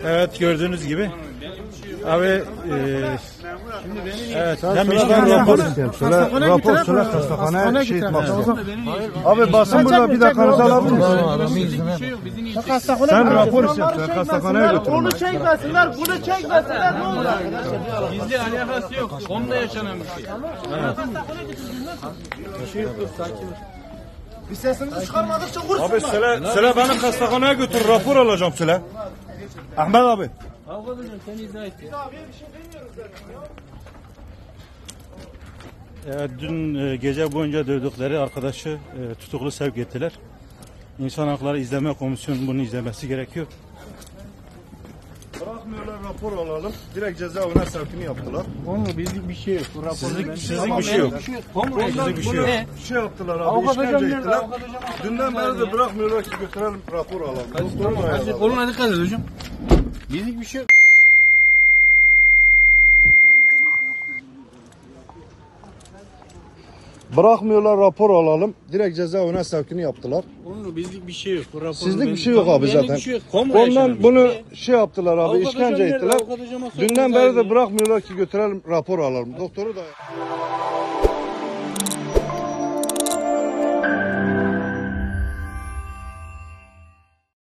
Evet, gördüğünüz gibi. Abi evet, Ben rapor istiyorum. Rapor söyle hastaneye şey etmek istiyorum. Abi basın burada bir dakikanızı alabilir misiniz? Sen rapor istiyorsun. Hastaneye götürün. Onu çekmesinler, bunu çekmesinler, ne olur? Bizle alakası yok. Onunla yaşanan bir şey. Biz sesimizi çıkarmadıkça vursunlar. Abi söyle beni hastaneye götür, rapor alacağım söyle. Ahmet abi. Avukat hocam sen izah et. evet, dün gece boyunca dövdükleri arkadaşı tutuklu sevk ettiler. İnsan Hakları İzleme Komisyonu bunu izlemesi gerekiyor. Bırakmıyorlar, rapor alalım. Direkt cezaevine sevkini yaptılar. Onunla bizlik bir şey yok. Bu Sizlik bir şey yok. Sizlik bir şey yok. Şey yaptılar abi, işkence ettiler. Dünden beri de bırakmıyorlar ki götürelim rapor alalım. Koluna dikkat et hocam. Bizlik bir şey yok. Bırakmıyorlar, rapor alalım. Direkt cezaevine sevkini yaptılar. Onunla bizlik bir şey yok. Bu Sizlik bir şey yok abi zaten. Bir şey yok. Ondan bunu şey yaptılar abi, Avukat işkence hocam nerede? ettiler. Avukat hocama sorun Dünden beri de zaten. bırakmıyorlar ki götürelim rapor alalım. Doktoru da...